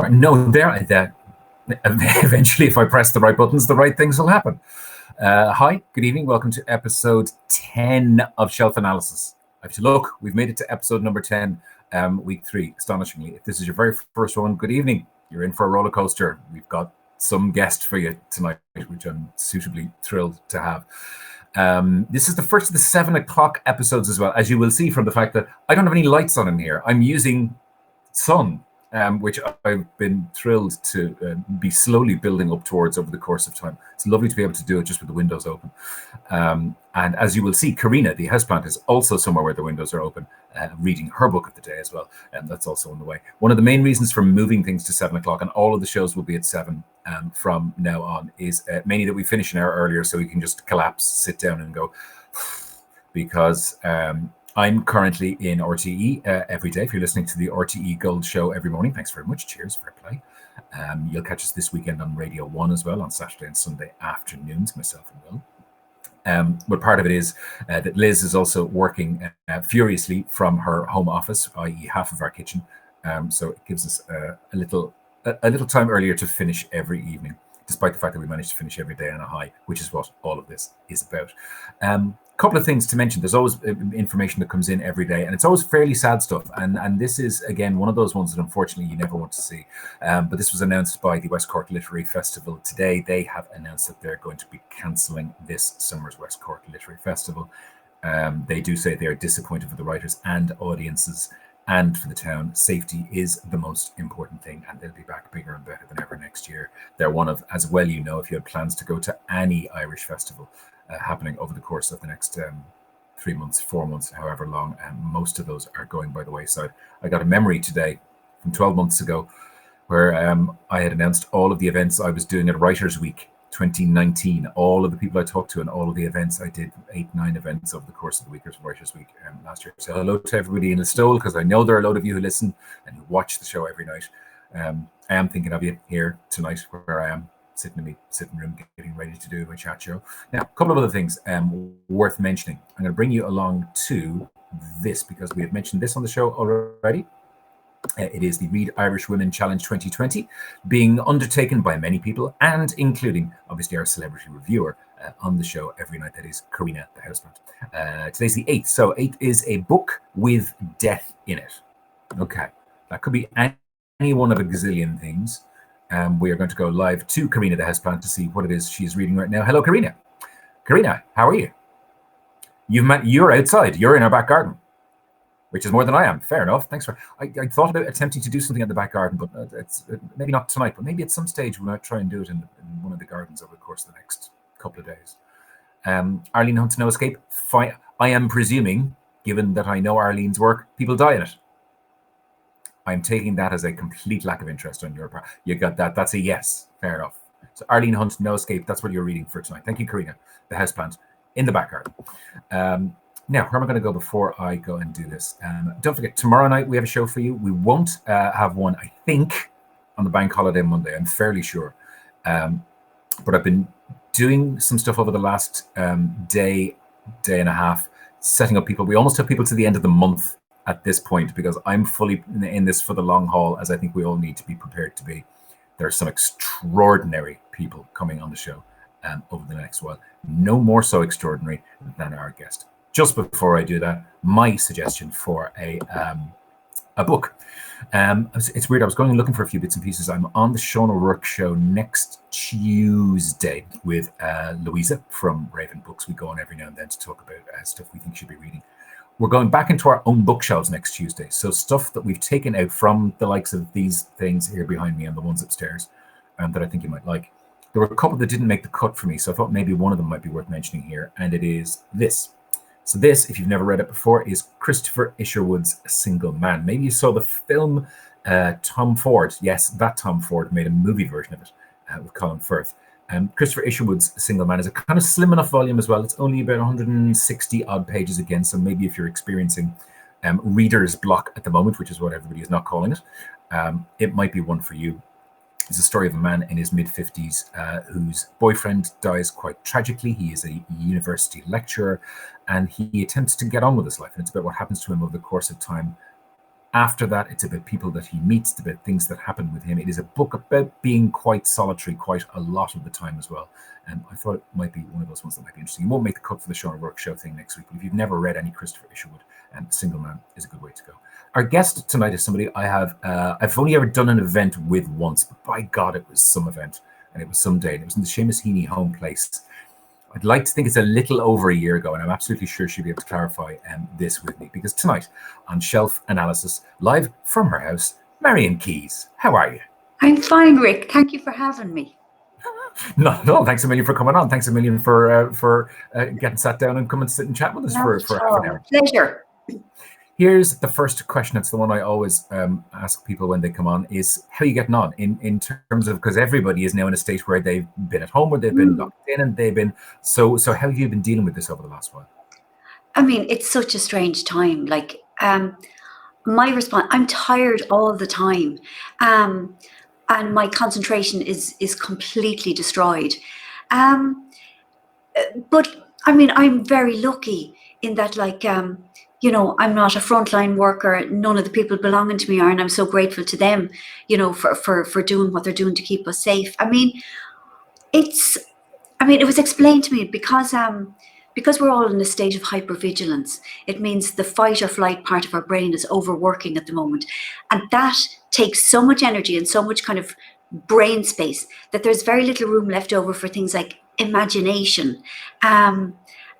No, that eventually, if I press the right buttons, the right things will happen. Hi, good evening. Welcome to episode 10 of Shelf Analysis. I have to look. We've made it to episode number 10, week 3, astonishingly. If this is your very first one, good evening. You're in for a roller coaster. We've got some guest for you tonight, which I'm suitably thrilled to have. This is the first of the 7 o'clock episodes as well, as you will see from the fact that I don't have any lights on in here. I'm using sun, which I've been thrilled to be slowly building up towards over the course of time. It's lovely to be able to do it just with the windows open. And as you will see, Karina, the houseplant, is also somewhere where the windows are open, reading her book of the day as well. And that's also on the way. One of the main reasons for moving things to 7 o'clock, and all of the shows will be at 7 from now on, is mainly that we finish an hour earlier so we can just collapse, sit down and go, because I'm currently in RTE every day. If you're listening to the RTE Gold Show every morning, thanks very much. Cheers, fair play. You'll catch us this weekend on Radio 1 as well on Saturday and Sunday afternoons, myself and Will. But part of it is that Liz is also working furiously from her home office, i.e. half of our kitchen. So it gives us a little time earlier to finish every evening, despite the fact that we managed to finish every day on a high, which is what all of this is about. Couple of things to mention. There's always information that comes in every day, and it's always fairly sad stuff. And this is, again, one of those ones that unfortunately you never want to see. But this was announced by the West Cork Literary Festival today. They have announced that they're going to be cancelling this summer's West Cork Literary Festival. They do say they are disappointed for the writers and audiences and for the town. Safety is the most important thing, and they'll be back bigger and better than ever next year. They're one of, as well, you know, if you had plans to go to any Irish festival happening over the course of the next 3 months, 4 months, however long, most of those are going by the wayside. I got a memory today from 12 months ago where I had announced all of the events I was doing at Writers Week 2019, all of the people I talked to and all of the events. I did 8-9 events over the course of the week of Writers Week last year. So hello to everybody in Estee, because I know there are a load of you who listen and who watch the show every night. I am thinking of you here tonight where I am, sitting in my sitting room, getting ready to do my chat show. Now, a couple of other things worth mentioning. I'm going to bring you along to this because we have mentioned this on the show already. It is the Read Irish Women Challenge 2020, being undertaken by many people, and including, obviously, our celebrity reviewer on the show every night. That is Karina, the houseplant. Today's the 8th. So 8 is a book with death in it. Okay. That could be any one of a gazillion things. We are going to go live to Karina, the houseplant, to see what it is she's reading right now. Hello, Karina. Karina, how are you? You're outside. You're in our back garden, which is more than I am. Fair enough. Thanks for. I thought about attempting to do something at the back garden, but it's maybe not tonight. But maybe at some stage we might try and do it in one of the gardens over the course of the next couple of days. Arlene Hunt's No Escape. Fine. I am presuming, given that I know Arlene's work, people die in it. I'm taking that as a complete lack of interest on your part. You got that. That's a yes. Fair enough. So Arlene Hunt, No Escape. That's what you're reading for tonight. Thank you, Karina, the houseplant in the back garden. Now, where am I going to go before I go and do this? Don't forget, tomorrow night we have a show for you. We won't have one, I think, on the bank holiday Monday. I'm fairly sure. But I've been doing some stuff over the last day and a half, setting up people. We almost have people to the end of the month at this point, because I'm fully in this for the long haul, as I think we all need to be prepared to be. There are some extraordinary people coming on the show over the next while. No more so extraordinary than our guest. Just before I do that, my suggestion for a book. It's weird. I was going and looking for a few bits and pieces. I'm on the Sean O'Rourke show next Tuesday with Louisa from Raven Books. We go on every now and then to talk about stuff we think you should be reading. We're going back into our own bookshelves next Tuesday. So stuff that we've taken out from the likes of these things here behind me and the ones upstairs that I think you might like. There were a couple that didn't make the cut for me, so I thought maybe one of them might be worth mentioning here, and it is this. So this, if you've never read it before, is Christopher Isherwood's Single Man. Maybe you saw the film Tom Ford. Yes, that Tom Ford made a movie version of it with Colin Firth. Christopher Isherwood's Single Man is a kind of slim enough volume as well. It's only about 160 odd pages again. So maybe if you're experiencing reader's block at the moment, which is what everybody is not calling it, it might be one for you. It's a story of a man in his mid-50s whose boyfriend dies quite tragically. He is a university lecturer and he attempts to get on with his life. And it's about what happens to him over the course of time After that, it's about people that he meets, it's about things that happen with him. It is a book about being quite solitary quite a lot of the time as well. And I thought it might be one of those ones that might be interesting. It won't make the cut for the Sean O'Rourke Show thing next week, but if you've never read any Christopher Isherwood, Single Man is a good way to go. Our guest tonight is somebody I've only ever done an event with once, but by God, it was some event and it was some day. And it was in the Seamus Heaney home place. I'd like to think it's a little over a year ago, and I'm absolutely sure she'll be able to clarify this with me, because tonight on Shelf Analysis, live from her house, Marian Keyes. How are you? I'm fine, Rick. Thank you for having me. Not at all. Thanks a million for coming on. Thanks a million for getting sat down and come and sit and chat with us for half an hour. Pleasure. Here's the first question. It's the one I always ask people when they come on, is how are you getting on in terms of, because everybody is now in a state where they've been at home or they've been locked in and they've been, so how have you been dealing with this over the last while? I mean, it's such a strange time. Like, my response, I'm tired all the time. And my concentration is completely destroyed. But I mean, I'm very lucky in that, like, you know, I'm not a frontline worker. None of the people belonging to me are, and I'm so grateful to them, you know, for doing what they're doing to keep us safe. I mean, it was explained to me because we're all in a state of hypervigilance. It means the fight or flight part of our brain is overworking at the moment. And that takes so much energy and so much kind of brain space that there's very little room left over for things like imagination.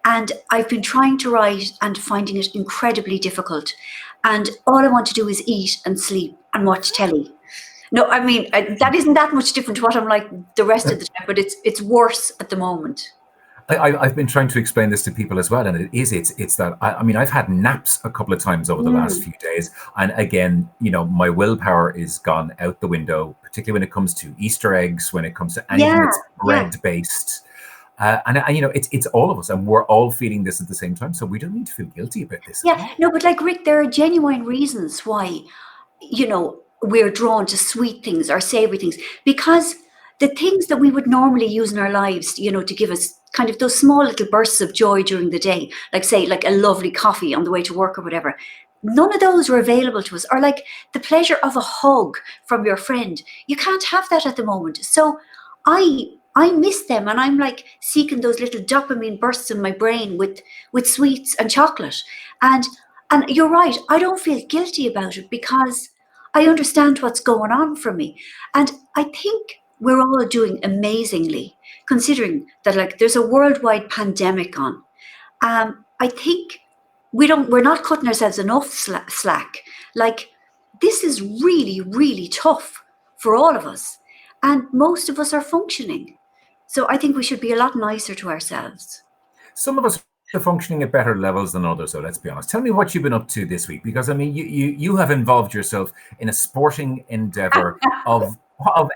And I've been trying to write and finding it incredibly difficult. And all I want to do is eat and sleep and watch telly. No, I mean, that isn't that much different to what I'm like the rest of the time, but it's worse at the moment. I've been trying to explain this to people as well, and it's that I mean, I've had naps a couple of times over the last few days, and again, you know, my willpower is gone out the window, particularly when it comes to Easter eggs, when it comes to anything that's bread based. And you know, it's all of us, and we're all feeling this at the same time, so we don't need to feel guilty about this. Yeah, no, but like, Rick, there are genuine reasons why, you know, we're drawn to sweet things or savory things, because the things that we would normally use in our lives, you know, to give us kind of those small little bursts of joy during the day, like, say, like a lovely coffee on the way to work or whatever, none of those were available to us. Or like the pleasure of a hug from your friend. You can't have that at the moment. So I miss them, and I'm like seeking those little dopamine bursts in my brain with sweets and chocolate. And you're right, I don't feel guilty about it because I understand what's going on for me. And I think we're all doing amazingly, considering that, like, there's a worldwide pandemic on. I think we're not cutting ourselves enough slack. Like, this is really, really tough for all of us, and most of us are functioning. So I think we should be a lot nicer to ourselves. Some of us are functioning at better levels than others, so let's be honest. Tell me what you've been up to this week, because I mean, you have involved yourself in a sporting endeavor of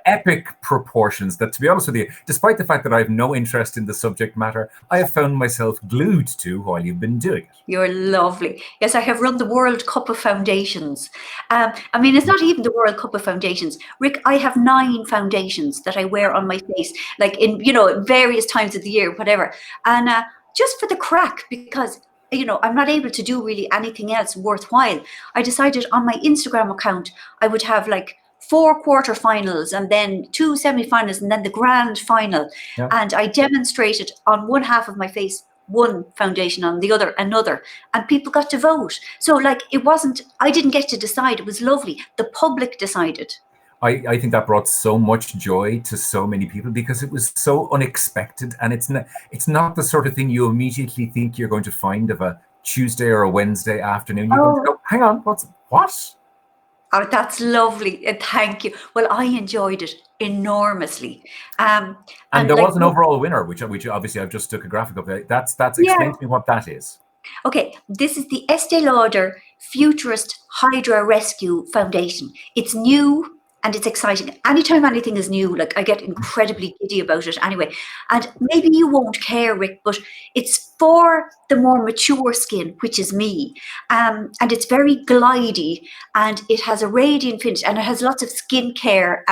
epic proportions that, to be honest with you, despite the fact that I have no interest in the subject matter, I have found myself glued to while you've been doing it. You're lovely. Yes, I have run the World Cup of Foundations. I mean, it's not even the World Cup of Foundations. Rick, I have 9 foundations that I wear on my face, like in, you know, various times of the year, whatever. And just for the crack, because, you know, I'm not able to do really anything else worthwhile, I decided on my Instagram account, I would have like 4 quarterfinals and then 2 semi-finals and then the grand final. Yeah. And I demonstrated on one half of my face one foundation, on the other another, and people got to vote. So, like, it wasn't, I didn't get to decide. It was lovely. The public decided. I think that brought so much joy to so many people because it was so unexpected, and it's not the sort of thing you immediately think you're going to find of a Tuesday or a Wednesday afternoon. You're going to go, hang on, what? Oh, that's lovely. Thank you. Well, I enjoyed it enormously. And there was an overall winner, which obviously I've just took a graphic of it. That's explain to me what that is. Okay, this is the Estee Lauder Futurist Hydra Rescue Foundation. It's new and it's exciting. Anytime anything is new, like, I get incredibly giddy about it anyway. And maybe you won't care, Rick, but it's for the more mature skin, which is me. And it's very glidey, and it has a radiant finish, and it has lots of skincare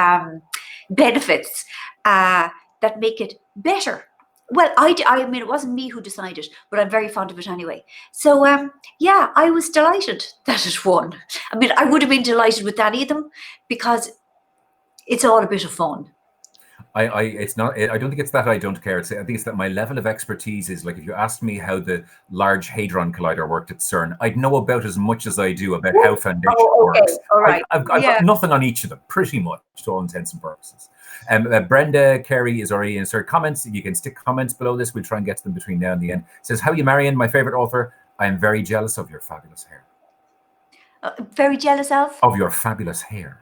benefits that make it better Well, I mean, it wasn't me who decided, but I'm very fond of it anyway. So, yeah, I was delighted that it won. I mean, I would have been delighted with any of them because it's all a bit of fun. It's not. I don't think it's that I don't care. I think it's that my level of expertise is like if you asked me how the Large Hadron Collider worked at CERN, I'd know about as much as I do about how foundation Oh, okay, works. all right. I've Yeah. got nothing on each of them, pretty much, to all intents and purposes. Brenda Carey is already inserted comments. You can stick comments below this. We'll try and get to them between now and the end. Says, "How you, Marian, my favorite author? I am very jealous of your fabulous hair." Very jealous of? Of your fabulous hair.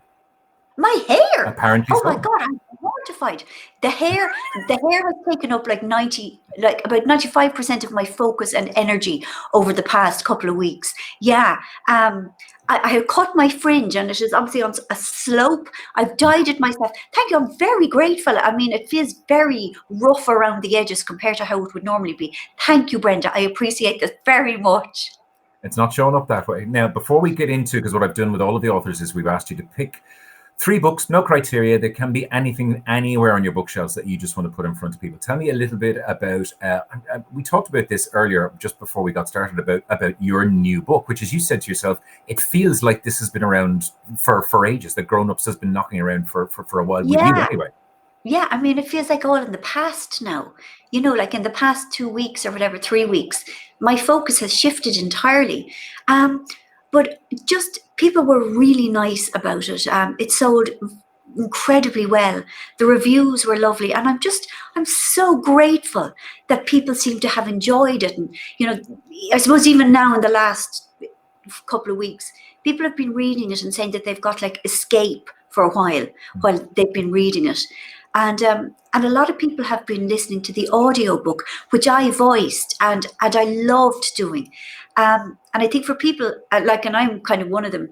My hair? Apparently Oh so. my God, I'm mortified. The hair has taken up like about 95% of my focus and energy over the past couple of weeks. Yeah. I have cut my fringe and it is obviously on a slope. I've dyed it myself. Thank you. I'm very grateful. I mean, it feels very rough around the edges compared to how it would normally be. Thank you, Brenda. I appreciate this very much. It's not showing up that way. Now, before we get into, because what I've done with all of the authors is we've asked you to pick 3 books, no criteria. There can be anything, anywhere on your bookshelves that you just want to put in front of people. Tell me a little bit about, we talked about this earlier, just before we got started, about your new book, which, as you said to yourself, it feels like this has been around for ages, that Grown Ups has been knocking around for a while, with you anyway. Yeah, I mean, it feels like all in the past now. You know, like in the past 2 weeks or whatever, 3 weeks, my focus has shifted entirely. But just people were really nice about it. It sold incredibly well. The reviews were lovely, and I'm so grateful that people seem to have enjoyed it. And you know, I suppose even now in the last couple of weeks, people have been reading it and saying that they've got like escape for a while they've been reading it. And a lot of people have been listening to the audiobook, which I voiced and I loved doing. And I think for people like, and I'm kind of one of them,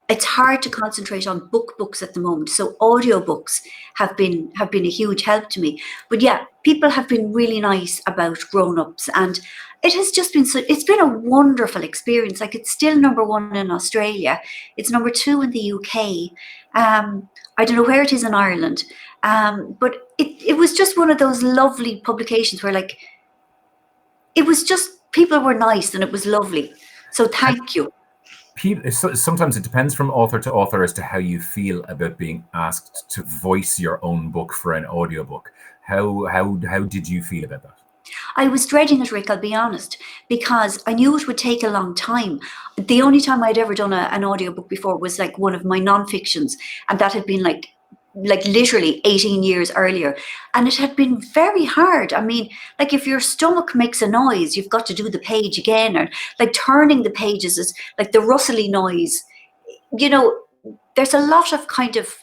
it's hard to concentrate on books at the moment. So audiobooks have been a huge help to me. But yeah, people have been really nice about Grown Ups, and it has just been it's been a wonderful experience. Like, it's still #1 in Australia. It's #2 in the UK. I don't know where it is in Ireland. But it was just one of those lovely publications where, like, it was just, people were nice and it was lovely. So thank you. Sometimes it depends from author to author as to how you feel about being asked to voice your own book for an audiobook. How did you feel about that? I was dreading it, Rick, I'll be honest, because I knew it would take a long time. The only time I'd ever done an audiobook before was like one of my non-fictions, and that had been like literally 18 years earlier, and it had been very hard. I mean, like, if your stomach makes a noise, you've got to do the page again, or like turning the pages is like the rustly noise. You know, there's a lot of kind of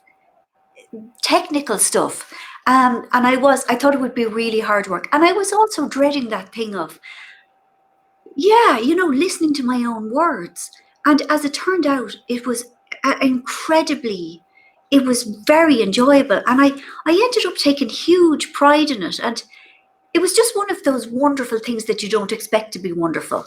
technical stuff. And I thought it would be really hard work. And I was also dreading that thing of, yeah, you know, listening to my own words. And as it turned out, it was it was very enjoyable. And I ended up taking huge pride in it. And it was just one of those wonderful things that you don't expect to be wonderful.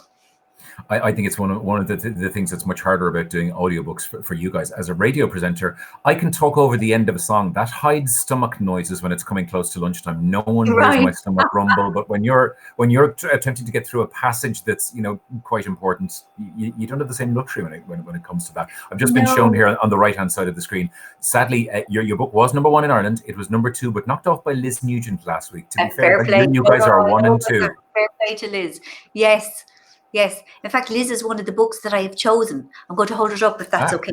I think it's one of the things that's much harder about doing audiobooks for you guys. As a radio presenter, I can talk over the end of a song. That hides stomach noises when it's coming close to lunchtime. No one hears my stomach rumble. But when you're attempting to get through a passage that's, you know, quite important, you don't have the same luxury when it comes to that. I've just been shown here on the right hand side of the screen. Sadly, your book was #1 in Ireland. It was #2, but knocked off by Liz Nugent last week. To be fair, you guys are 1 and 2. Fair play to Liz. Yes. Yes. In fact, Liz is one of the books that I have chosen. I'm going to hold it up if that's okay.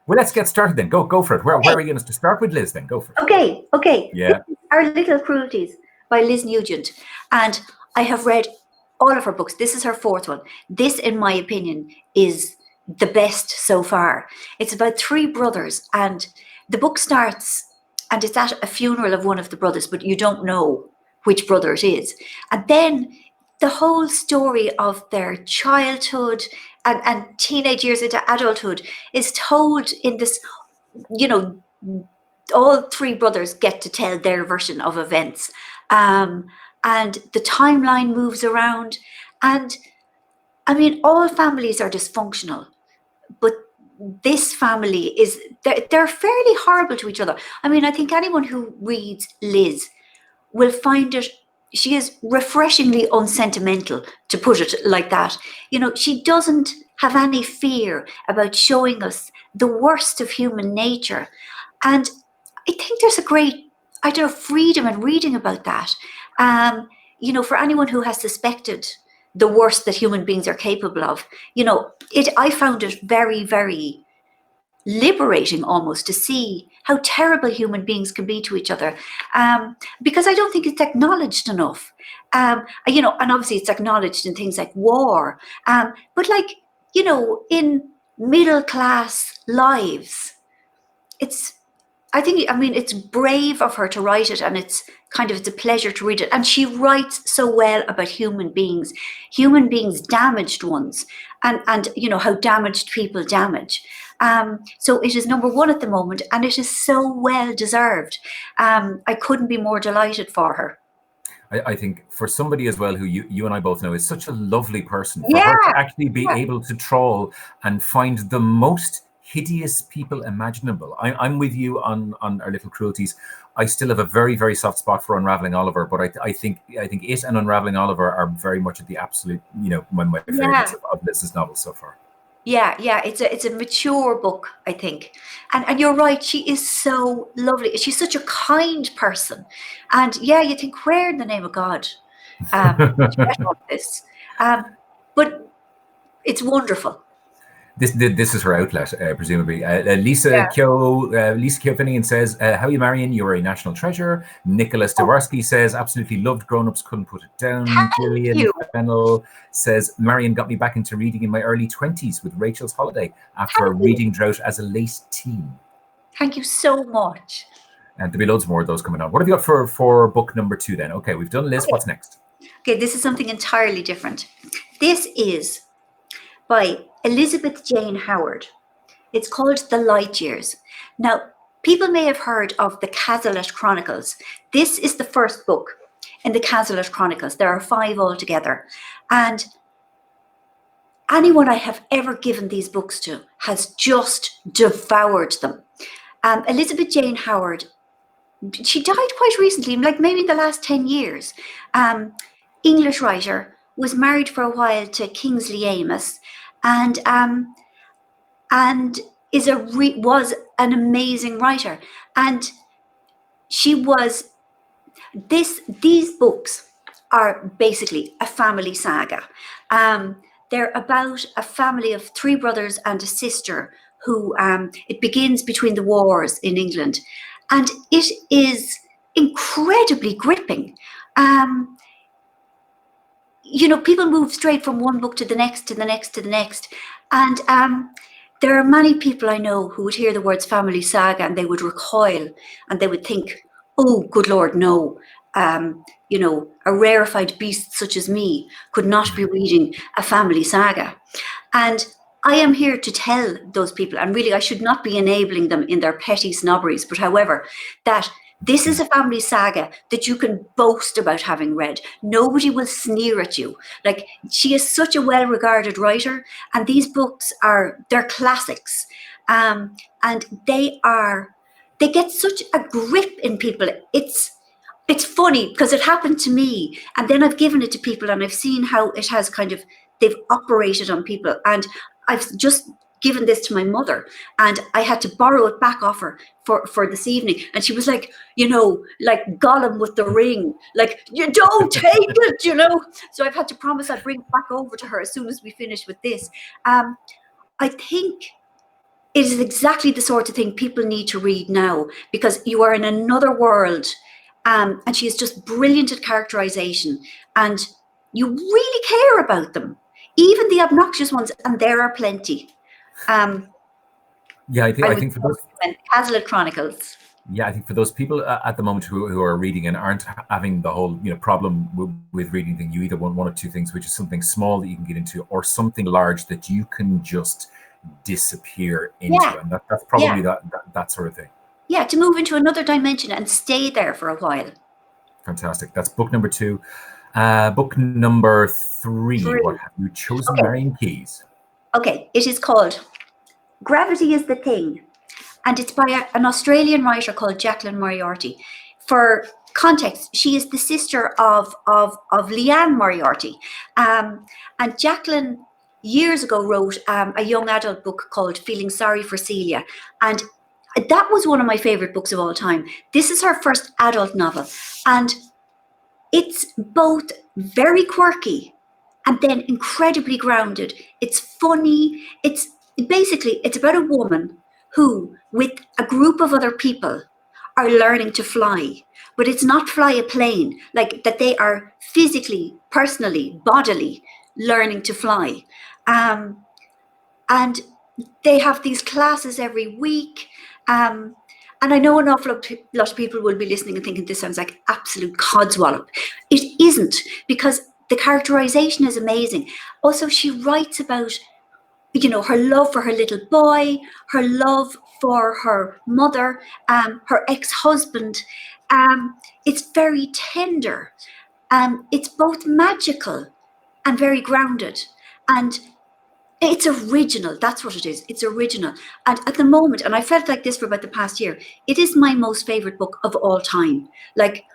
Well, let's get started then. Go for it. Where are you going to start with, Liz, then? Go for it. Okay. Yeah. Our Little Cruelties by Liz Nugent. And I have read all of her books. This is her 4th one. This, in my opinion, is the best so far. It's about 3 brothers, and the book starts, and it's at a funeral of one of the brothers, but you don't know which brother it is. And then the whole story of their childhood and teenage years into adulthood is told in this, you know, all 3 brothers get to tell their version of events. And the timeline moves around. And I mean, all families are dysfunctional, but this family they're fairly horrible to each other. I mean, I think anyone who reads Liz will find it she is refreshingly unsentimental, to put it like that. She doesn't have any fear about showing us the worst of human nature. And I think there's a great, freedom in reading about that. For anyone who has suspected the worst that human beings are capable of, I found it very, very liberating almost to see how terrible human beings can be to each other, because I don't think it's acknowledged enough. And obviously it's acknowledged in things like war, but in middle class lives, it's brave of her to write it, and it's a pleasure to read it. And she writes so well about human beings, damaged ones, and how damaged people damage. So it is number one at the moment, and it is so well deserved. I couldn't be more delighted for her. I think for somebody as well who you and I both know is such a lovely person, for her to actually be able to trawl and find the most hideous people imaginable. I'm with you on our little Cruelties. I still have a very, very soft spot for Unraveling Oliver, but I think it and Unraveling Oliver are very much at the absolute, my favorites of Liz's novels so far. Yeah, it's a mature book, I think, and you're right. She is so lovely. She's such a kind person, and you think, where in the name of God, this, but it's wonderful. This is her outlet, presumably. Lisa Kyo says, how are you, Marian? You're a national treasure. Nicholas Dworsky says, absolutely loved Grown Ups, couldn't put it down. Gillian Fennell says, Marian got me back into reading in my early 20s with Rachel's Holiday after a reading drought as a late teen. Thank you so much. And there'll be loads more of those coming on. What have you got for book number 2 then? Okay, we've done Liz. Okay. What's next? Okay, this is something entirely different. This is by Elizabeth Jane Howard. It's called The Light Years. Now, people may have heard of the Cazalet Chronicles. This is the first book in the Cazalet Chronicles. There are 5 altogether. And anyone I have ever given these books to has just devoured them. Elizabeth Jane Howard, she died quite recently, like maybe in the last 10 years. English writer, was married for a while to Kingsley Amis, and was an amazing writer. And she was these books are basically a family saga. They're about a family of 3 brothers and a sister who it begins between the wars in England, and it is incredibly gripping. People move straight from one book to the next, to the next, to the next. And there are many people I know who would hear the words family saga and they would recoil and they would think, oh, good Lord, no. A rarefied beast such as me could not be reading a family saga. And I am here to tell those people, and really I should not be enabling them in their petty snobberies, but however, that this is a family saga that you can boast about having read. Nobody will sneer at you. Like, she is such a well-regarded writer, and these books they're classics. And they get such a grip in people. It's funny because it happened to me, and then I've given it to people and I've seen how it has they've operated on people. And I've just given this to my mother, and I had to borrow it back off her for this evening, and she was like, like Gollum with the ring, like, you don't take it, so I've had to promise I'd bring it back over to her as soon as we finish with this. I think it is exactly the sort of thing people need to read now, because you are in another world, and she is just brilliant at characterization, and you really care about them, even the obnoxious ones, and there are plenty. I think for those Cazalet Chronicles. Yeah, I think for those people at the moment who are reading and aren't having the whole problem with reading thing, you either want one of 2 things, which is something small that you can get into, or something large that you can just disappear into, and that's probably that sort of thing. Yeah, to move into another dimension and stay there for a while. Fantastic. That's book number 2. Book number 3. What have you chosen, Marian Keyes? Okay, it is called Gravity is the Thing, and it's by an Australian writer called Jacqueline Moriarty. For context, she is the sister of Leanne Moriarty. And Jacqueline years ago wrote a young adult book called Feeling Sorry for Celia. And that was one of my favorite books of all time. This is her first adult novel. And it's both very quirky and then incredibly grounded. It's funny. It's about a woman who, with a group of other people, are learning to fly. But it's not fly a plane, like that they are physically, personally, bodily learning to fly. And they have these classes every week. And I know an awful lot of people will be listening and thinking this sounds like absolute codswallop. It isn't, because the characterization is amazing. Also, she writes about, her love for her little boy, her love for her mother, her ex-husband. It's very tender. It's both magical and very grounded. And it's original. That's what it is. It's original. And at the moment, and I felt like this for about the past year, it is my most favorite book of all time. Like,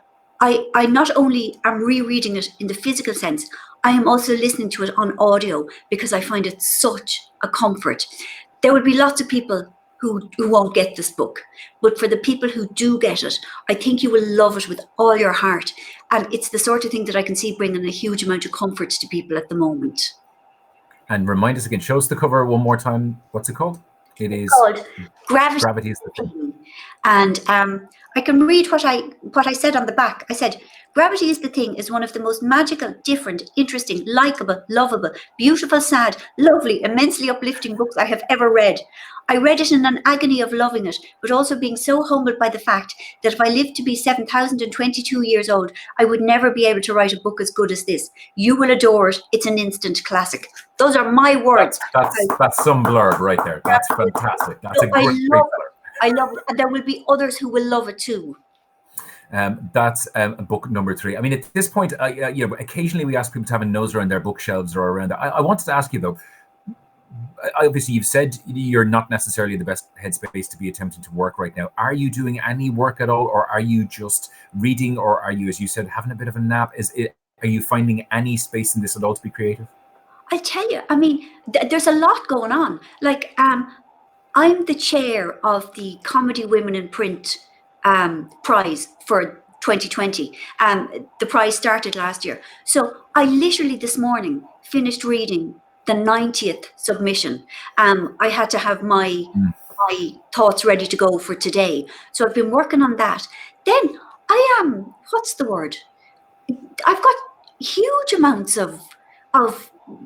I not only am rereading it in the physical sense, I am also listening to it on audio because I find it such a comfort. There will be lots of people who won't get this book, but for the people who do get it, I think you will love it with all your heart. And it's the sort of thing that I can see bringing a huge amount of comfort to people at the moment. And remind us again, show us the cover one more time. What's it called? It is called Gravity is the Thing. And I can read what I said on the back. I said, Gravity is the Thing is one of the most magical, different, interesting, likable, lovable, beautiful, sad, lovely, immensely uplifting books I have ever read. I read it in an agony of loving it, but also being so humbled by the fact that if I lived to be 7,022 years old, I would never be able to write a book as good as this. You will adore it. It's an instant classic. Those are my words. That's some blurb right there. That's fantastic. That's a great blurb. I love it. And there will be others who will love it too. That's book number 3. I mean, at this point, occasionally we ask people to have a nose around their bookshelves or around. I wanted to ask you though. Obviously, you've said you're not necessarily the best headspace to be attempting to work right now. Are you doing any work at all, or are you just reading, or are you, as you said, having a bit of a nap? Are you finding any space in this at all to be creative? I tell you, I mean, there's a lot going on. Like, I'm the chair of the Comedy Women in Print prize for 2020. The prize started last year. So I literally this morning finished reading the 90th submission. I had to have my thoughts ready to go for today. So I've been working on that. Then I am, what's the word? I've got huge amounts of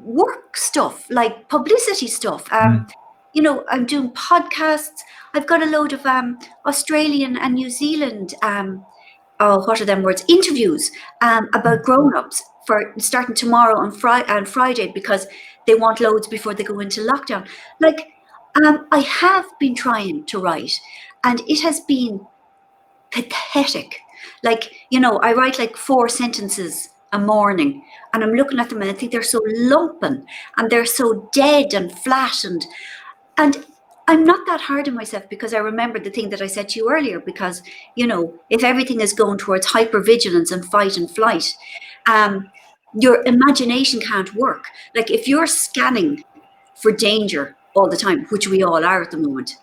work stuff, like publicity stuff. I'm doing podcasts. I've got a load of Australian and New Zealand, what are them words? Interviews about grown-ups for starting tomorrow and Friday, because they want loads before they go into lockdown. Like, I have been trying to write, and it has been pathetic. Like, I write like 4 sentences a morning, and I'm looking at them and I think they're so lumpen and they're so dead and flat, and I'm not that hard on myself, because I remember the thing that I said to you earlier, because, if everything is going towards hypervigilance and fight and flight, your imagination can't work. Like, if you're scanning for danger all the time, which we all are at the moment,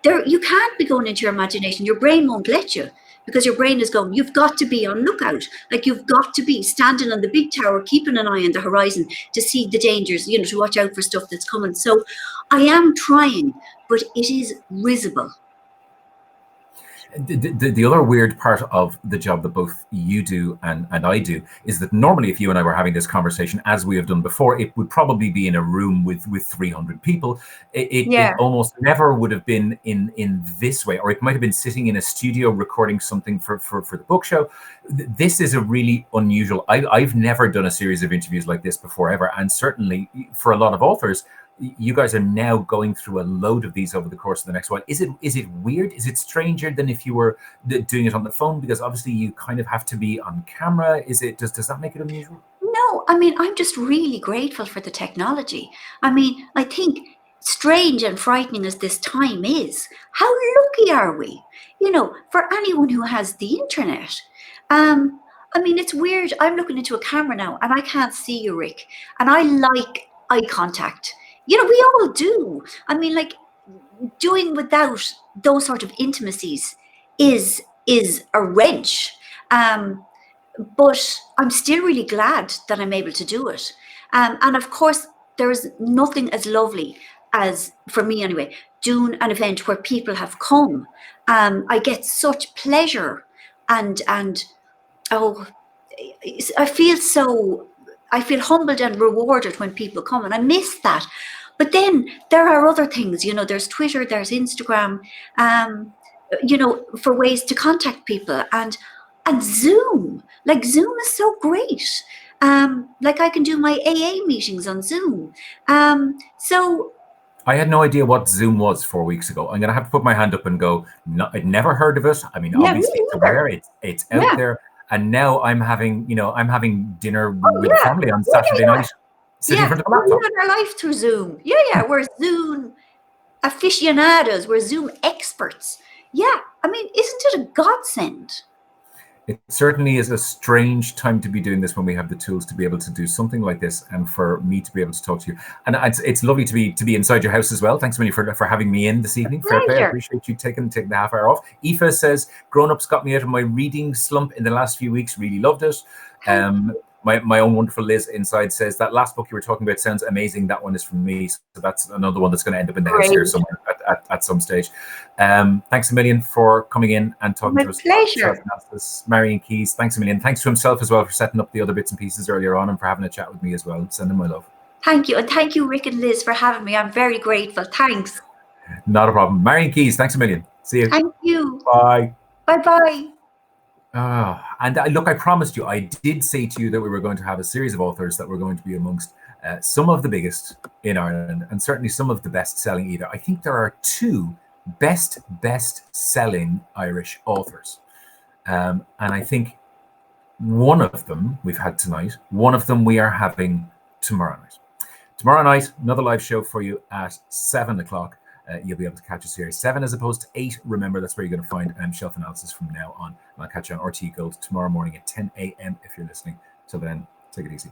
you can't be going into your imagination. Your brain won't let you, because your brain is going, you've got to be on lookout. Like, you've got to be standing on the big tower, keeping an eye on the horizon to see the dangers, to watch out for stuff that's coming. So I am trying, but it is risible. The other weird part of the job that both you do and I do is that normally, if you and I were having this conversation, as we have done before, it would probably be in a room with 300 people. It almost never would have been in this way, or it might have been sitting in a studio recording something for the book show. This is a really unusual. I've never done a series of interviews like this before ever, and certainly for a lot of authors, you guys are now going through a load of these over the course of the next while. Is it weird? Is it stranger than if you were doing it on the phone? Because obviously you kind of have to be on camera. Does that make it unusual? No, I mean, I'm just really grateful for the technology. I mean, I think strange and frightening as this time is, how lucky are we? for anyone who has the internet, I mean, it's weird. I'm looking into a camera now and I can't see you, Rick. And I like eye contact. We all do. I mean, like, doing without those sort of intimacies is a wrench. But I'm still really glad that I'm able to do it. And of course, there's nothing as lovely as, for me anyway, doing an event where people have come. I get such pleasure and I feel humbled and rewarded when people come, and I miss that. But then there are other things, there's Twitter, there's Instagram, for ways to contact people, and Zoom. Like, Zoom is so great. Like, I can do my AA meetings on Zoom. So I had no idea what Zoom was 4 weeks ago. I'm going to have to put my hand up and go, no, I'd never heard of it. I mean, obviously it's aware, it's out there. And now I'm having dinner with family on Saturday night, sitting in front of a laptop. We're living our life through Zoom. Yeah. We're Zoom aficionados. We're Zoom experts. Yeah. I mean, isn't it a godsend? It certainly is a strange time to be doing this when we have the tools to be able to do something like this, and for me to be able to talk to you. And it's lovely to be inside your house as well. Thanks so much for having me in this evening. Fair play. I appreciate you taking the half hour off. Aoife says, grown-ups got me out of my reading slump in the last few weeks. Really loved it. My own wonderful Liz inside says, that last book you were talking about sounds amazing. That one is from me. So that's another one that's going to end up in the house here somewhere at some stage. Thanks a million for coming in and talking to us. My pleasure. Marian Keyes, thanks a million. Thanks to himself as well for setting up the other bits and pieces earlier on, and for having a chat with me as well. Send him my love. Thank you. And thank you, Rick and Liz, for having me. I'm very grateful. Thanks. Not a problem. Marian Keyes, thanks a million. See you. Thank you. Bye. Bye-bye. And look, I promised you, I did say to you that we were going to have a series of authors that were going to be amongst some of the biggest in Ireland, and certainly some of the best-selling either. I think there are two best-selling Irish authors. And I think one of them we've had tonight, one of them we are having tomorrow night. Tomorrow night, another live show for you at 7 o'clock. You'll be able to catch us here 7 as opposed to 8. Remember, that's where you're going to find Shelf Analysis from now on. And I'll catch you on RT Gold tomorrow morning at 10 a.m. if you're listening. Till then, take it easy.